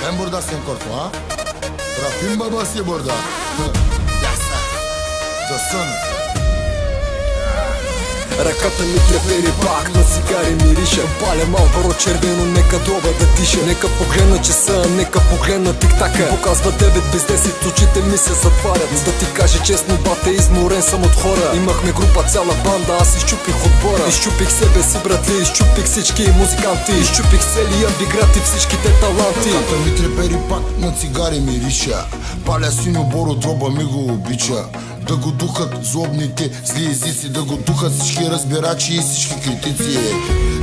Ben buradasın korkma ha. Rafim babası burada. Яса. Доsun. Ръката ми трепери пак, на цигари мириша. Паля Малборо червено, нека доба да диша. Нека погледна часа, нека погледна тик-така. Показва 9 без 10, очите ми се затварят. Да ти кажа честно, бате, изморен съм от хора. Имахме група, цяла банда, аз изчупих отбора. Изчупих себе си, братли, изчупих всички музиканти. Изчупих целия биград и всичките таланти. Ръката ми трепери пак, на цигари мириша. Паля синьо боро, дроба ми го обича. Да го духат злобните зли езици, да го духат всички разбирачи и всички критици.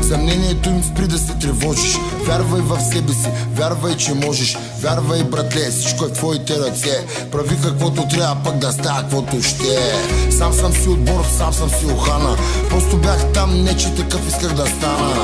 Съмнението им спри да се тревожиш. Вярвай в себе си, вярвай, че можеш. Вярвай, братле, всичко е в твоите ръце. Прави каквото трябва, пък да става каквото ще. Сам съм си отбор, сам съм си охрана. Просто бях там, не че такъв исках да стана.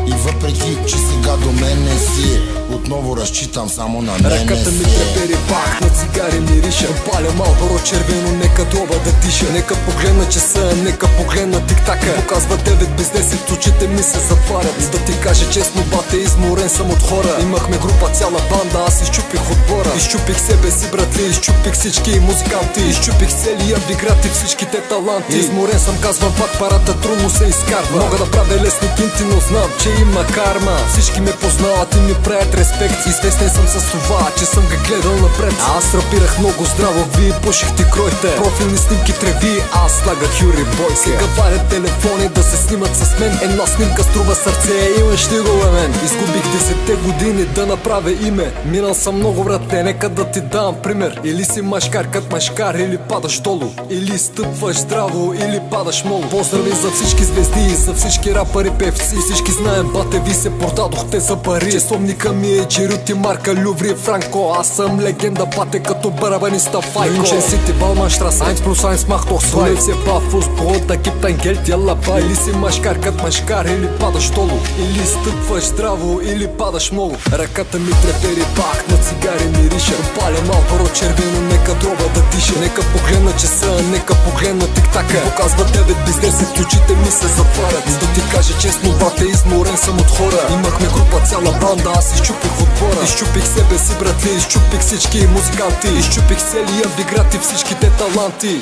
И въпреки, че сега до мен не си, отново разчитам само на мене си. Ръката ми трепери пак, на цигари мириша. Паля Малборо червено, нека доба да диша. Нека погледна часа, нека погледна тик-така. Показва 9 без 10, очите ми се затварят. Да ти кажа честно, бате, изморен съм от хора. Имахме група, цяла банда, аз изчупих отбора. Изчупих себе си, братли, изчупих всички музиканти. Изчупих целия биград и всичките таланти. Изморен съм, казвам пак, парата трудно се изкарва. Мога да правя лесни кинти, но знам, че има карма. Всички ме познават и ми правят респект. Известен съм с това, че съм га гледал напред. Аз рапирах много здраво, вие пушихте кроите. Профилни снимки треви, аз слагах Юри Бой. Сега варят телефони да се снимат с мен. Една снимка струва сърце, имаш ли го бе мен? Изгубих 10-те години да направя име. Минал съм много, брате, нека да ти дам пример. Или си машкар кът машкар, или падаш долу. Или стъпваш здраво, или падаш много. Поздрави за всички звезди, за всички рапъри, певци. Всички знаем, бате, ви се продадохте за пари. Часовника ми е Джерути, Марка, Люври, Франко. Аз съм легенда, бате, като барабаниста Файко. Мюнчен Сити, Балманштрас, 1+1 macht doch zwei. Полиция, Бафус, Брод, да gibt dein Geld, яла бай. Или си машкар кът машкар, или падаш долу. Или стъпваш здраво, или падаш много. Ръката ми трепери пак, на цигари мириша. Паля Малборо червено, нека дроба да диша. Нека погледна часа, нека погледна тик-така. Показва 9 без 10, очите ми се затварят. Да ти кажа честно, бате, изморен съм от хора. Имахме група, цяла банда, аз изчупих отбора. Изчупих себе си, братли, изчупих всички музиканти. Изчупих целия биград и всичките таланти.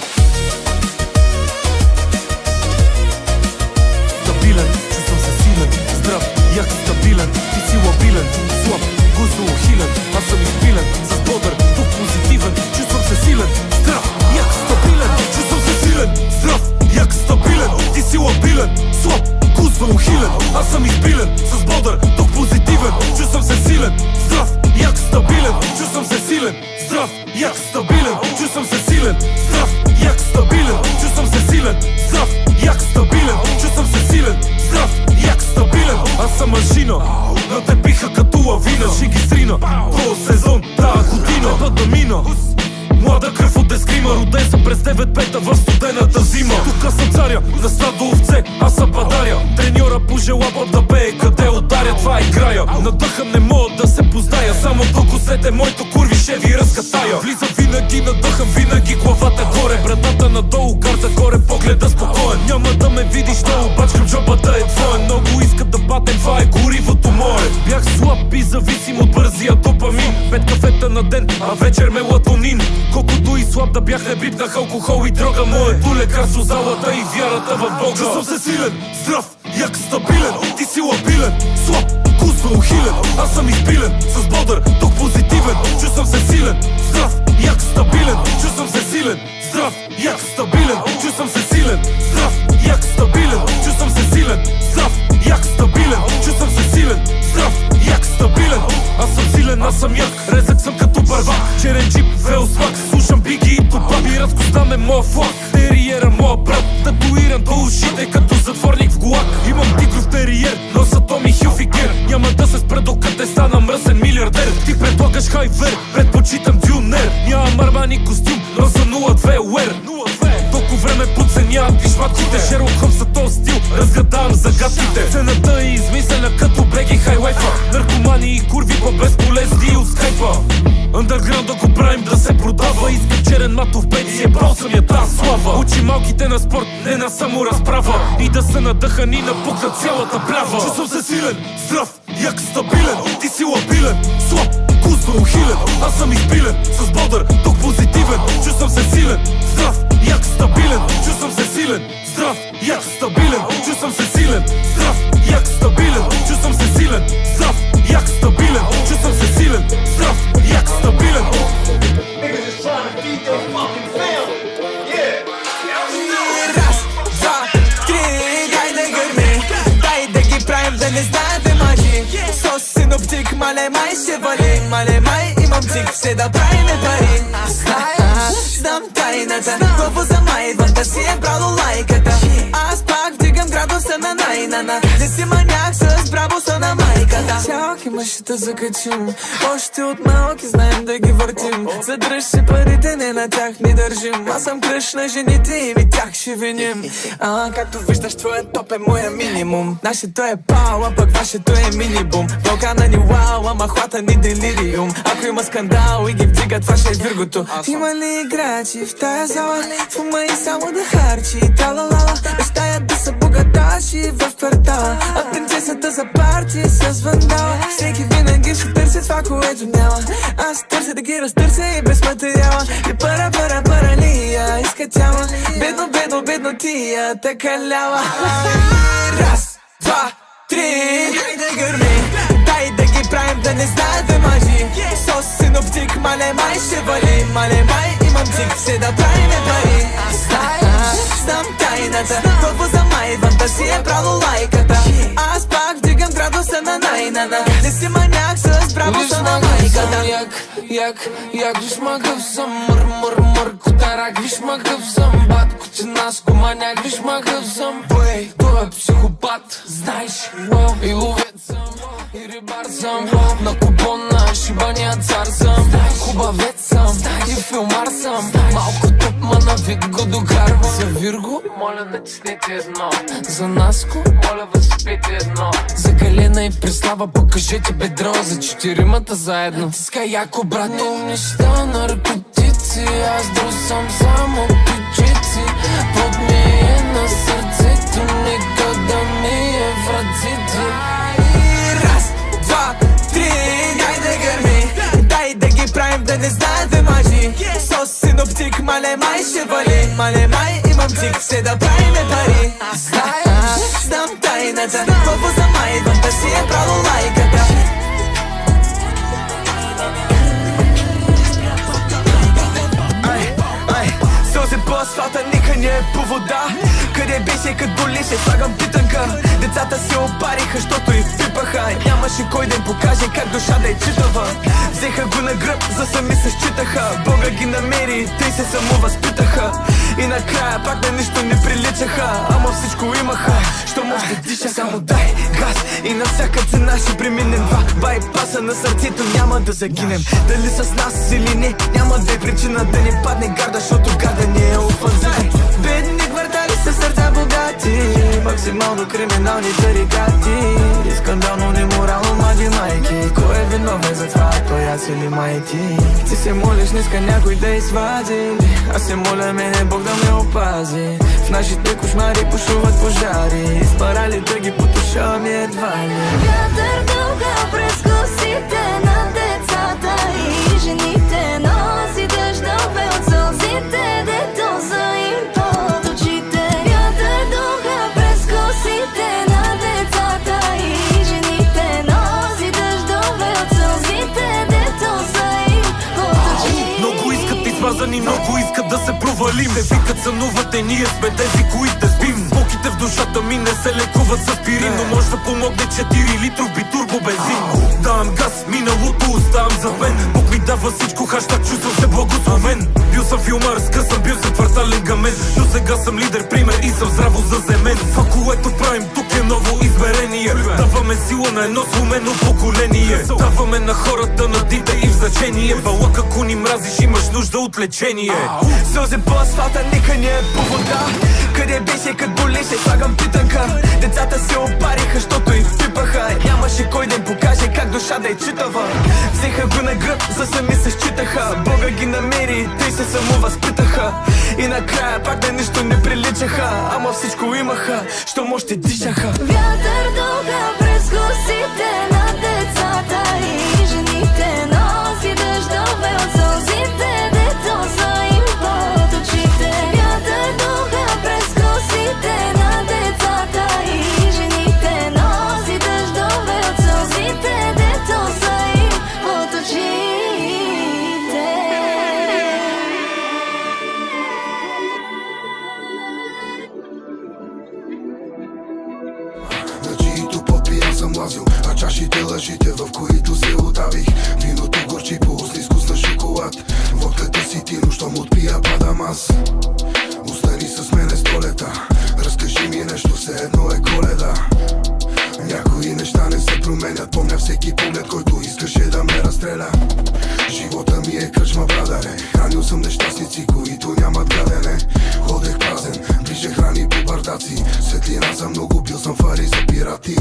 Стабилен, чувствам се силен, здрав, як стабилен. Ти си лабилен, слаб, гузно ухилен. Аз съм изпилен, с бодър, дух позитивен. Чувствам се силен, здрав, як стабилен. Чувствам се силен, здрав, як стабилен. Ти си лабилен, слаб, гузно ухилен. Аз съм изпилен, с бодър, дух позитивен. Чувствам се силен, здрав, як стабилен. Чувствам се силен, здрав, як стабилен. Чувствам се силен, здрав, як стабилен. Чувствам се силен, здрав, як стабилен. Чувствам се силен, здрав, як стабилен. Аз съм машина, но те биха като лавина. Ще ги срина, този сезон, тази година. Път да мина, млада кръв от ескрима. Роден съм през 9-5 в студената зима. Тук съм царя, на стадо овце, аз съм падаря. Треньора пожела път да бее, къде ударя, това е края. На дъха не мога да се позная, само докато сете моето курви ще ви разкатая. Влизам винаги, надъхам винаги, главата горе, брадата надолу, гарда горе, погледа спокоен. Няма да ме видиш, да обачкам, джобата е твоен. Много искат да батем, това е горивото мое. Бях слаб и зависим от бързия допамин. 5 кафета на ден, а вечер мелатонин. Колкото и слаб да бях, не бипнах алкохол и дрога. Моето лекарство, залата и вярата в Бога. Чувствам се силен, здрав, як стабилен. Ти си лабилен, слаб, гузно ухилен. Аз съм изпилен, с бодър, дух позитивен. Чувствам се силен, здрав, як стабилен. Чувствам се силен, здрав, як стабилен. Чувствам се силен, здрав, як стабилен. Чувствам се силен, здрав, як стабилен. Чувствам се силен, здрав, як стабилен. Аз съм силен, аз съм як, резък съм като барвак. Черен джип, велсвак, слушам биги и тупак. Пиратскостта ме моя флаг, териера моя брат. Татуиран до ушите като затворник в гулак. Имам тигров териер, носа Томи Хилфигер. Няма да се спра докъде стана мръсен милиардер. Ти предлагаш хайвер, предпочитам дюнер. Нямам Армани костюм, носа 02 уер. Толкова време подценяват пишматките. Шерлок Холмс за този стил, разгадавам загадките. Цената е измислена като бреги хайлайфа. Наркомани и курви по-безполезни от скайпа. Underground да го правим да се продава. Искам черен матов бейт си е балсамия тази слава. Учи малките на спорт, не на саморазправа. И да се надъхани напукна цялата плява. Чувствам се силен, здрав, як стабилен. Ти си лабилен, слаб, гузно ухилен. Аз съм изпилен, с бодър, дух позитивен. Чувствам се силен, здрав, як стабилен. Чувствам се силен, здрав, як стабилен. Чувствам се силен, здрав, як стабилен. Чувствам се силен, здрав, як стабилен. Чувствам се силен, здрав, як стабилен. Раз, два, три, дай да гърми, дай да ги правим да не знаете мъжи. Сос синоптик, мале май ще вали, мале май имам цик, все да правиме пари. Знам тайната, главо за майван, да си е брало лайката. Аз пак вдигам градуса на най-нана, не си маняк с брабуса на майката. Чалки мъжите закачим, още от малки знаем да ги въртим. Задръж си парите, не на тях ни държим. Аз съм кръш на жените и ми тях ще виним. Както виждаш, твоя топ е моя минимум. Нашето е пау, а пък вашето е мини-бум. Балкана ни вау, ама хвата ни делириум. Ако има скандал и ги вдига, това ще е виргото. Има ли играчи в тая зала? В ума и само да харчи талалала. Мечтаят да са богаташи в квартала, а принцесата за парти с вандала. Всеки винаги ще търси това, което няма. Аз търся да ги разтърся и без материала. И паралия иска тяма. Бедно, бедно, бедно тия така лява. Раз, два, три, дай да гърми, дай да ги правим да не знаете мъжи. Сос синоптик, мале май ще вали, мале май имам цик, все да правиме пари. Знам тайната, главо за майван, да си е брало лайката. Аз пак вдигам градуса на най-нана, не си маняк с брабуса на майката. Як виж мъгъв съм, мър, котарак, виж мъгъв съм. Батко, че наско, маняк, виж мъгъв съм. Бой, той е психопат, знаеш, и ловец съм, и рибар съм. На купона, шибания цар съм. Хубавец съм, и филмар съм. Малко топ, ма на вид го докарвам. За Вирго, моля натиснете едно. За Наско, моля възпите едно. За Галена и Преслава покажете бедро. За четиримата заедно натискай яко, брато. Неща, наркотици, аз друсам само пичици. Под ми е на сърцето, нека да ми е в ръците. Раз, два, три, дай да гърми, дай да ги правим да не знаете мъжи. Сос синоптик, мале май ще вали, мале май имам цик, все да правиме пари. Знам тайната, главо за майван, да си е брало лайката. Сълзи по асфалта, нека не е по вода. Къде беше, кът болеше, слагам питанка. Децата се опариха, щото и пипаха. Нямаше кой да им покаже как душа да е читава. Взеха го на гръб, за сами се считаха. Бога ги намери, те се само възпитаха. И накрая пак на нищо не приличаха. Ама всичко имаха, що може да диша. Само дай газ и на всяка цена ще преминем. Два байпаса на сърцето, няма да загинем. Дали с нас или не, няма да е причина да ни падне гарда, защото гарда не е офанзивен. Бедни квартали са сърца богати, максимално криминални тарикати. Скандално, неморално, млади майки. Кой е виновен за това, той аз или май ти? Ти се молиш, не иска някой да извади. Аз се моля мене Бог да ме опази. В нашите кошмари бушуват пожари. Изпарали да ги потушаваме едва ли. Вятър дълга през косите на децата и жените. Носи дъждове от сълзите, дето за им под очите. Вятър дълга през косите на децата и жените. Носи дъждове от сълзите, дето за им под очите. Много искат измазани, много искат да се провалим. Те викат сънувате, ние сме тези, които спим. Болките в душата ми не се лекуват с аспирин, но може да помогне 4 литров битурбо бензин. Давам газ, миналото оставам за мен. Бог ми дава всичко, хаштаг чувствам се благословен. Бил съм филмар, скъсан, бил съм квартален гамен. Но сега съм лидер, пример и съм здраво заземен. Това, което правим тук е ново измерение. Даваме сила на едно сломено поколение. Даваме на хората надите и в значение. Балак, ако ни мразиш, имаш нужда от лечение. Сълзи по асфалта, нека не е по вода. Къде беше, кът болеше, слагам питанка. Децата се опариха, щото и пипаха. Нямаше кой да им покаже как душа да е читава. Взеха го на гръб, за сами се считаха. Бога ги намери, те се само възпитаха. И накрая пак на нищо не приличаха. Ама всичко имаха, що още дишаха. Вятър дълга през косите на децата и жените. Носи нощите, в които се удавих. Виното горчи по-устни с вкус на шоколад. Водката си ти, но щом отпия падам аз. Остани с мене столета, разкажи ми нещо, все едно е Коледа. Някои неща не се променят, помня всеки поглед, който искаше да ме разстреля. Живота ми е кръчма, брадаре. Хранил съм нещастници, които нямат гадене. Ходех празен, ближе храни по бардаци. Светлина за много, бил съм фари за пирати.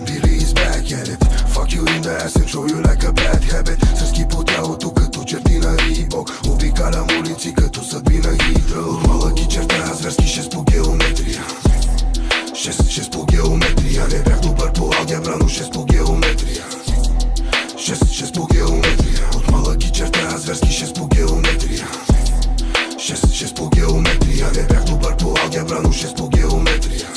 Billy is back at it. Fuck you in the ass and show you like a bad habit. Сърски по тялото като черти на Рибок. Обикалям улици като съдби на Хидро. От малък и черта зверски 6 по геометрия. 6 по геометрия. Не бях добър по алгебра, но 6 по геометрия. 6 по геометрия. От малък и черта зверски 6 по геометрия. 6 по геометрия. Не бях добър по алгебра, но 6 по геометрия.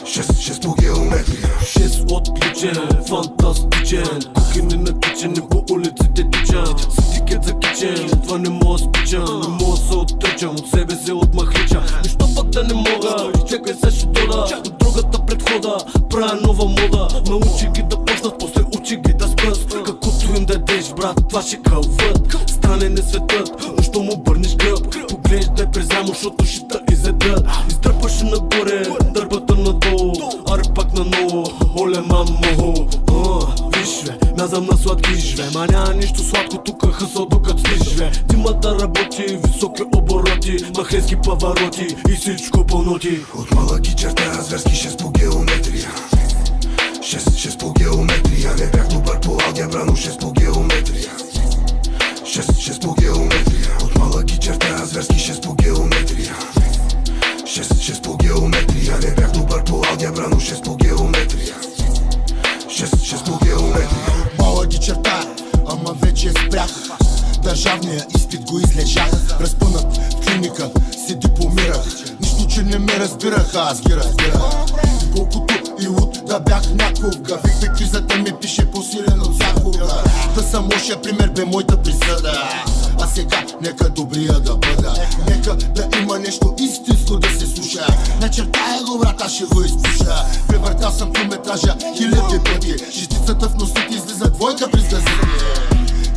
6 по геометрия. 6 отличен, фантастичен. Кухини на кичен, по улиците тичам. С тикет за кичен, това не мога спичам. Не мога се отричам, от себе се отмахличам. Нищо пък да не мога, чекай се ще дода. От другата предхода, правя нова мода. Научи ги да почнат, после учи ги да спрат. Каквото им дадеш, брат, това ще кълват. Странен е светът, но що му бърнеш гръб. Поглеждай през рамо, защото ще те изедат. Издръпваше нагоре, дърбата надолу. Аре пак наново, оле мамо. Виж бе, мязам на сладки жве. Ма няма нищо сладко, тука хъсъл докато си живе. Димата работи, високи обороти, махлески павароти и всичко пълноти. От малък и черта зверски 6 по геометрия. 6 по геометрия. Не бях добър по алгебра, но 6 по геометрия. 6 по геометрия. От малък и черта зверски 6 по геометрия. 6 по геометрия. Не бях добър по алгебра, но 6 по геометрия. 6 по геометрия. Малък и черта, ама вече спрях. Държавния изпит го излежах. Разпънат в клиника, се дипломирах. Нищо, че не ме разбираха, аз ги разбирах. Колкото и луд да бях някога, вик кризата ми пише по-силен от всякога. Да съм лошия пример бе моята присъда. А сега нека добрия да бъда. Нека да има нещо истинско да се слуша. Начертая го, брат, аз ще го изпуша. Превъртал съм километража хиляди пъти. Шестицата в носите излиза двойка през газите.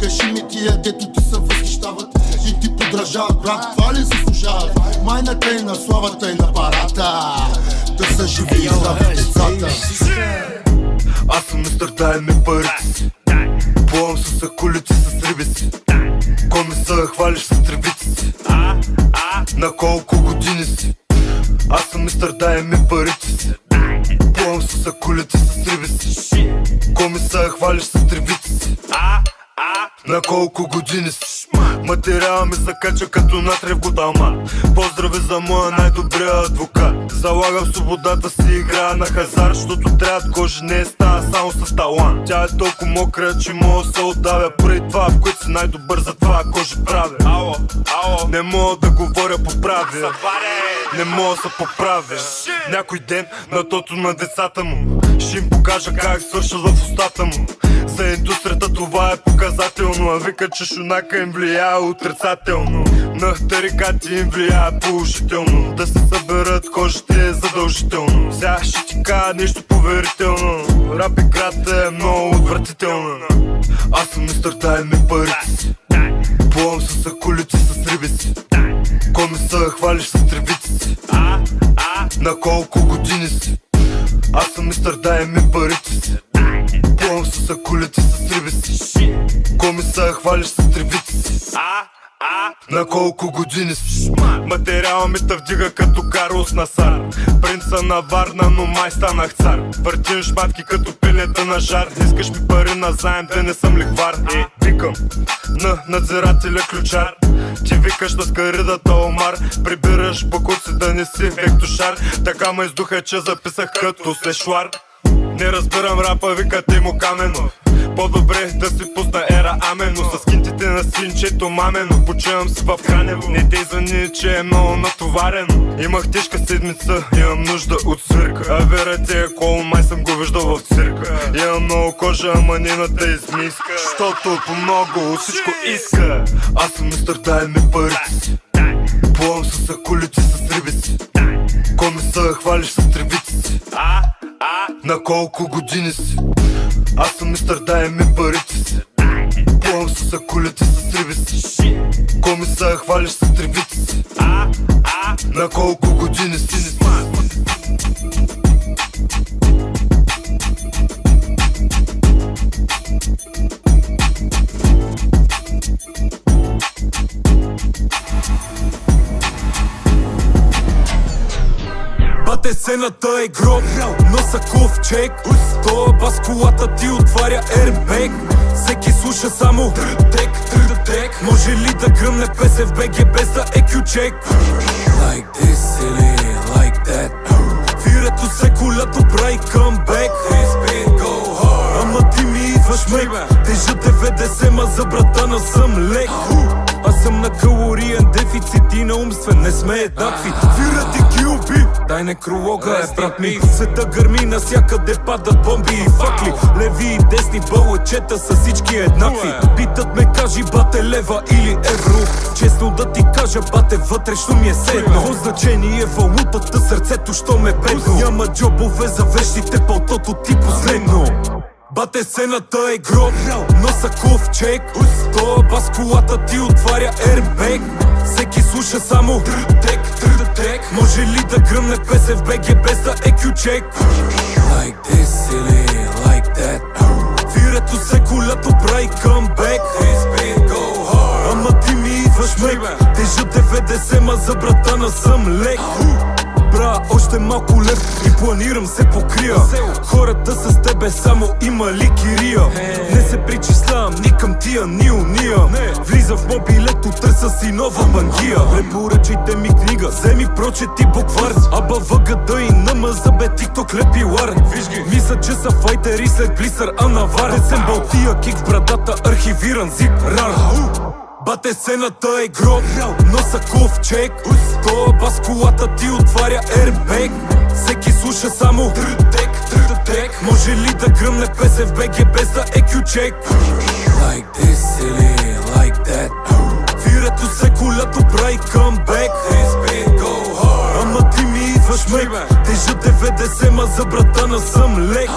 Кажи ми тия, дето ти се възхищават и ти подражават, брат, това ли заслужават? Майната и на славата и на парата, да са живи и здрави децата. Аз съм мистър, дай ми парите си. Плувам с акулици, с риби си. Ко ми се хвалиш с тревици си? На колко години си? Аз съм мистър, дай ми парите си. Плувам с акулици, с риби си. Ко ми се хвалиш с тревици си? На колко години си? Материала ми закача като натрев глутамат. Поздрави за моя най-добрия адвокат. Залагам свободата си, играя на хазар, защото трябва кожи не е става само с талант. Тя е толкова мокра, че мога да се отдавя. Поради това, в което си най-добър, за това кожи правя. Не мога да говоря по правия, не мога да се поправя. Някой ден на тото на децата му ще им покажа как свършил в устата му. За индустрията това е показателно, а вика, че шунака им влияе отрицателно. На тарикати им влияе положително. Да се съберат кожите е задължително. Сега ще ти кажа нещо поверително. Рап играта е много отвратителна. Аз съм мистър, дай ми парите си. Плувам с акулици, с риби си. Ко ми се хвалиш с тревици си? На колко години си? Аз съм мистър, дай ми парите си. Плувам с акулици, с риби си. Ко ми се хвалиш с тревици си? На колко години си? Материала ми те вдига като Карлос Насар. Принца на Варна, но май станах цар. Въртим шматки като пилета на жар. Искаш ми пари на заем, да не съм лихвар. Викам на надзирателя ключар. Ти викаш на скаридата Омар. Прибираш бакуци да не си вектошар. Така ме издуха, че записах като слешлар. Не разбирам рапа, викате му камено. По-добре да си пусна ера амено. С кинтите на свинчето мамено. Почивам си в Хранево. Не те звъни, че е много натоварено. Имах тежка седмица, имам нужда от свирка. А верате е кол, май съм го виждал в цирка. Имам много кожа, ама нейната измиска. Щото по много от всичко иска. Аз съм мистър, дай ми парите си. Плувам с акулици, с риби си. Ко ми се хвалиш с тревици си? На колко години си? Аз съм мистър, дай ми парите си. Плувам с акулите с риби си. Коми се хвалиш с тревите си. На колко години си? Бате, сцената е гроб, носа ковчег. Тоя бас колата ти отваря airbag. Всеки слуша само трътек, трътек. Може ли да гръмне песен в БГ без да е кючек? Like this или like that. Вирето се колято прави камбек. Ама ти ми идваш мек. Тежа 90, ма за братана съм лек. Аз съм на калориен дефицит и на умствен, не сме еднакви. Вира ти ги уби, дай некролога е брат ми. Света гърми, насякъде падат бомби и факли. Леви и десни бълъчета са всички еднакви. Питат ме, кажи бате лева или евро. Честно да ти кажа, бате, вътрешно ми е седно. Какво значение е валутата, сърцето що ме бедно. Няма джобове за вещите, пълтото ти последно. Бате, сцената е гроб, носа ковчег. Тоя бас колата ти отваря airbag. Всеки слуша само трътек, трътек. Може ли да гръмне песен в БГ без да е кючек? Like this или like that. Вирето се колято прави камбек. Ама ти ми идваш мек. Тежа 90, ма за братана съм лек. Бра, още малко лев и планирам се покрия. Хората с тебе само има ли кирия. Не се причислявам ни към тия, ни уния. Влизам в мобилето, търса си нова бангия. Препоръчайте ми книга, вземи прочети буквар. Аба ВГД и НМ за бе тикток лепилар. Мисля, че са файтери след блисър Анавар. Десен балтия, кик в брадата, архивиран зип рар. Бате, сцената е гроб, носа ковчег. Тоя бас колата ти отваря airbag. Всеки слуша само трътек, трътек. Може ли да гръмне песен в БГ без да е кючек? Like this или like that. Вирето се колято прави камбек. Ама ти ми идваш мек. Тежа 90, ма за братана съм лек.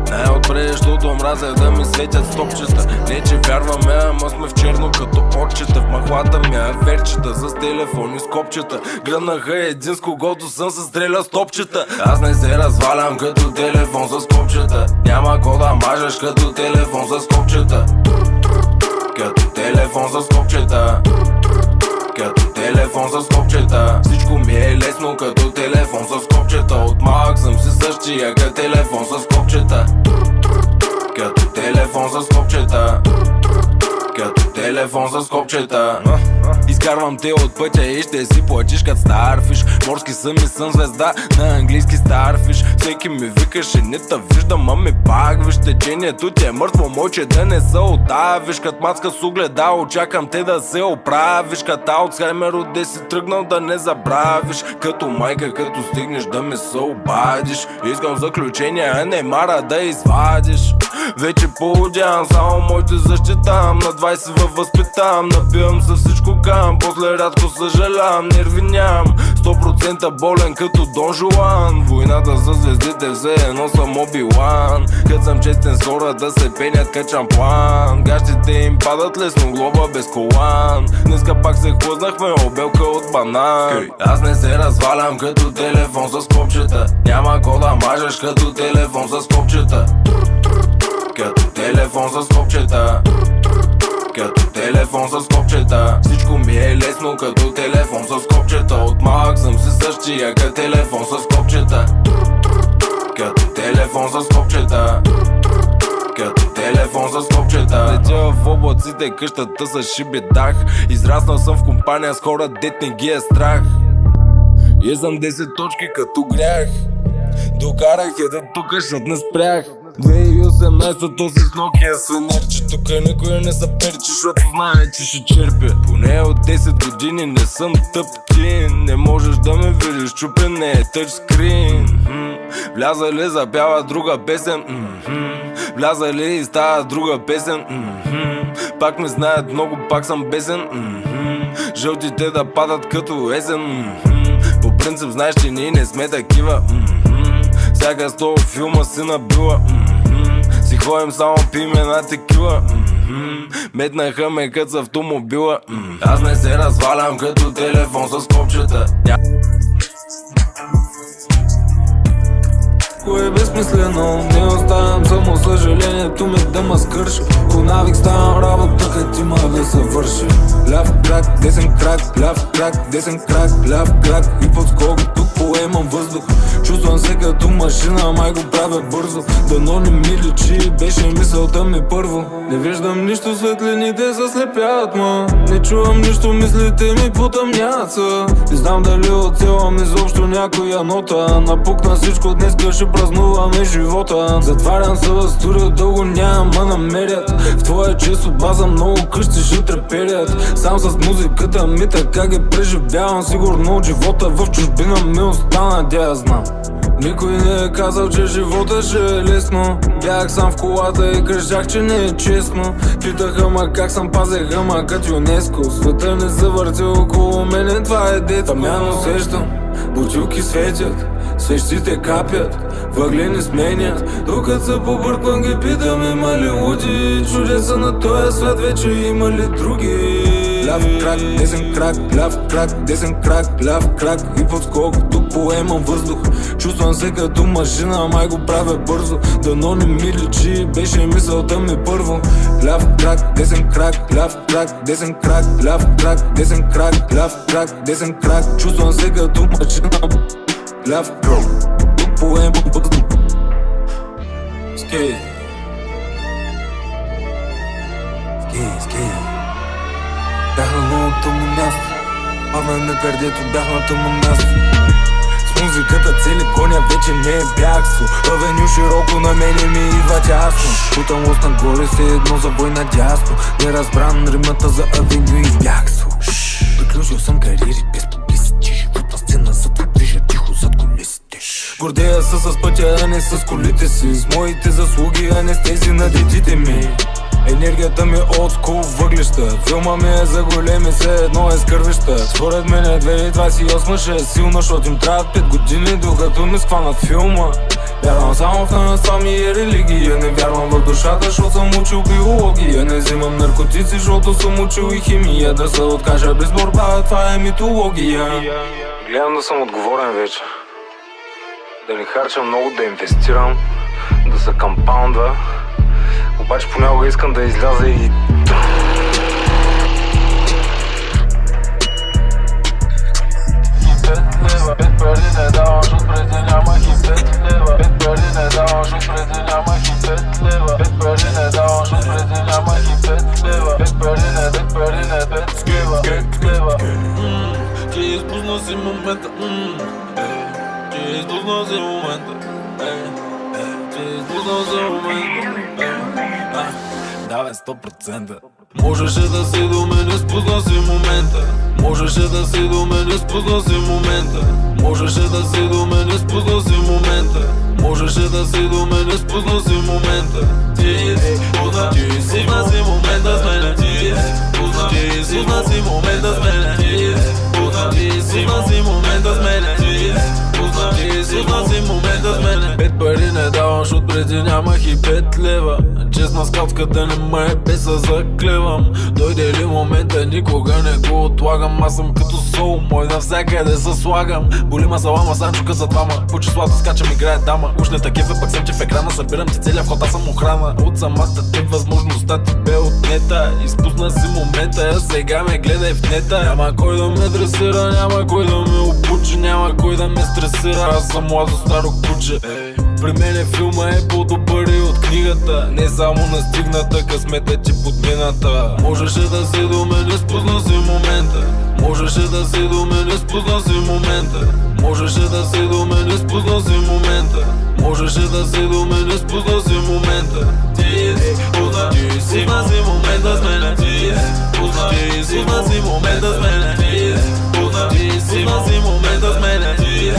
Най-отпред, защото мразя да ми светят стопчета. Не че вярваме, ама сме в черно като отчета. В махлата ми верчета с телефони с копчета. Гръмнаха един с когото съм се стреля с топчета. Аз не се развалям като телефон с копчета. Няма ко да мажеш като телефон с копчета. Като телефон с копчета. Като телефон с копчета. Всичко ми е лесно като телефон с копчета. От малък съм си същия като телефон с копчета. Като телефон с копчета. Като телефон с копчета. Изкарвам те от пътя и ще си плачиш като старфиш. Морски съм и съм звезда на английски старфиш. Всеки ми викаше, не та виждам, а ми пак виж. Течението ти е мъртво, мойче да не се отдавиш. Кът мацка с огледало, чакам те да се оправиш. Като Алцхаймер от 10 тръгнал да не забравиш. Като майка, като стигнеш да ме се обадиш. Искам заключение, а не мара да извадиш. Вече полудявам, само моите защитавам. На 20 във възпитавам, напивам се всичко кам. После рядко съжалявам, нерви нямам. 100% болен като Дон Жуан. Войната за звездите все едно съм Оби-Лан. Кът съм честен с хора да се пенят кът шампуан. Гащите им падат лесно, глоба без колан. Днеска пак се хлъзнахме, обелка от банан. Аз не се развалям като телефон с копчета. Няма ко да мажеш като телефон с копчета. Като телефон с копчета. Като телефон с копчета. Всичко ми е лесно като телефон с копчета. От малък съм си същия като телефон с копчета. Като телефон с копчета. Като телефон с копчета. Летя в облаците, къщата с шиби дах. Израснал съм в компания с хора, дет не ги е страх. Езам 10 точки като грях. Докарах я да тука, защото не спрях. 2018-то си с Nokia свинерче. Тука никой не са перчи, защото знае, че ще черпя. Поне от 10 години не съм тъптин. Не можеш да ме видиш, чупен не е тъчскрин. Вляза ли запява друга песен? Вляза ли и става друга песен? Пак ме знаят много, пак съм бесен. Жълтите да падат като есен. принцип, знаеш, че ние не сме такива. Всяка 100 филма си набила. Си ходим само пием една текила. Метнаха ме кът с автомобила. Аз не се развалям като телефон с копчета. Кое е безсмислено, не оставям само съжалението ми да ма скърши. По навик ставам работа, като има да се върши. Ляв крак, десен крак, ляв крак, десен крак, ляв крак и подскок, тук поемам въздух. Чувствам се като машина, май го правя бързо. Дано не ми личи, беше мисълта ми първо. Не виждам нищо, светлините се слепят, ма не чувам нищо, мислите ми потъмнят са. Не знам дали оцелвам изобщо някоя нота. Напукна всичко, днес ще празнуваме живота. Затварям се в студио, дълго няма намерят. В твоя чест база много къщи ще треперят. Сам с музиката ми така ги преживявам. Сигурно от живота в чужбина ми остана, да я знам. Никой не е казал, че живота ще е лесно. Бях сам в колата и крещях, че не е честно. Питаха ма как съм, пазеха ма като ЮНЕСКО. Света не се върти около мене, това е детство. Тъмяно усещам, бутилки светят, свещите капят, въгли не сменят. Докато се побърквам ги питам, има ли луди чудеса на този свят, вече има ли други? Ляв крак, десен крак, ляв крак, десен крак, ляв крак и подскок, тук поемам въздух. Чувствам се като машина, май го правя бързо. Дано не ми личи, беше мисълта ми първо. Ляв крак, десен крак, ляв крак, десен крак, ляв крак, десен крак, ляв крак, десен крак. Чувствам се като машина. Ляв крак, тук поемам въздух. Скей. Бях на много тъмно място, бавна ме пердето, бях на тъмно място. С музиката цели коня вече не е бягство. Авеню широко на мене ми идва тясно. Путам лост нагоре се едно забой надясно. Не разбран римата за авеню и бягство. Приключил съм кариери без публисити. Животна сцена зад движа тихо зад колесите. Гордея се с пътя, а не с колите си. С моите заслуги, а не с тези на детите ми. Енергията ми от скул въглища. Филма ми е за големи, все едно е скървища. Според мен 2028 ще е силна, защото им трябват 5 години докато ми схванат филма. Вярвам само в наната ми и религия. Не вярвам в душата, защото съм учил биология. Не взимам наркотици, защото съм учил и химия. Да се откажа без борба, това е митология. Гледам да съм отговорен вече. Да не харчам много, да инвестирам, да се кампаундва. Обаче понякога искам да изляза и... 5 лева, 5 пари не давам, защото преди нямах и 5 лева. 5 пари не давам, защото преди нямах и 5 лева. 5 пари не давам, защото преди нямах и 5 лева. 5 пари не, 5 лева. Че изпусна си момента, че изпусна си момента, че изпусна си момента. Да бе, 100%. Можеше да си до мене, спусна си момента. Можеше да си до мене, спусна си момента. Можеше да си до мене, спусна си момента. Можеше да си до мене, спусна си момента. Ти спусна си момента с мене. Ти спусна си момента с мене. Ти спусна си момента с мене. Ти спусна си момента с мене. 5 пари не давам, защото преди нямах и 5 лева. Честна скаутската не ме е беса, заклевам. Дойде ли момента, никога не го отлагам. Аз съм като сол, мой навсякъде се слагам. Боли ма салама, санчука за двама. По числата скачам, играе дама. Уж не такива, пък съм че в екрана. Събирам ти целия вход, аз съм охрана. От самата теб възможността ти бе отнета. Изпусна си момента, сега ме гледай в нета. Няма кой да ме дресира, няма кой да ме обучи, няма кой да ме стресира. Аз съм младо старо куче. При мене филма е по-добър и от книгата. Не само настигната, късмета ти подмината. Можеше да си до мене, спусна си момента. Можеше да си до мене, спусна си момента. Можеше да си до мене, спусна си момента. Можеше да си до мене, спусна си момента. Ти спусна си момента с мене. Ти спусна си момента с мене. Ти спусна си момента с мене. Ти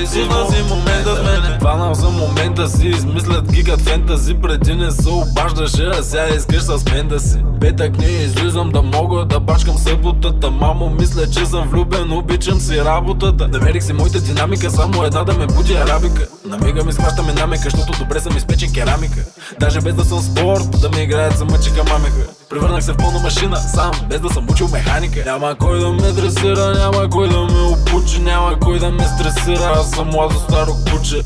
спусна си момента с мене. Останал за момента си, измислят гигат фентази. Преди не се обаждаше, а сега искаш с мен да си. Петък не излизам да мога да бачкам съботата. Мамо, мисля, че съм влюбен, обичам си работата. Намерих си моята динамика, само една да ме буди арабика. Намига ми схващаме намека, защото добре съм изпечен керамика. Даже без да съм спорт, да ми играят за мъчика мамека. Превърнах се в пълна машина, сам, без да съм учил механика. Няма кой да ме дресира, няма кой да ме обучи, няма кой да ме стресира, аз съм младо старо куче.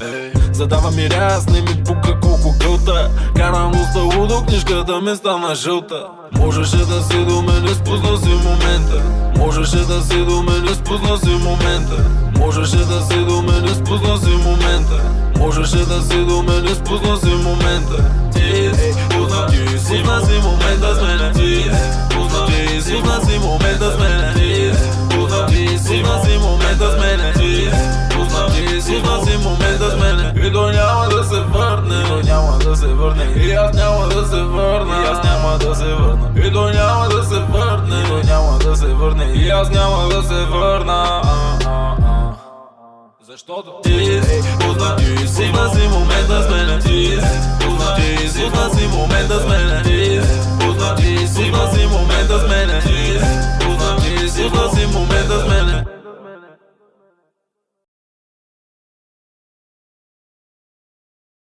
Задава ми ряс, не ми пука колко гълта. Карам уста лудо, книжката ми стана жълта. Можеше да си до мене, спусна си момента. Можеше да си до мене, спусна си момента. Можеше да си до мене, спусна си момента. Можеше да си до мене, спусна си момента. Ти спусна си момента с мене. Ти спусна си момента с мене. Ти спусна си момента с мене. Ти спусна си момента с мене. И той няма да се върне. Няма да се върне. И аз няма да се върна. И аз няма да се върна. И той няма да се върне. Няма да се върне. И аз няма да се върна. Защото ти спусна си момента с мене. Ти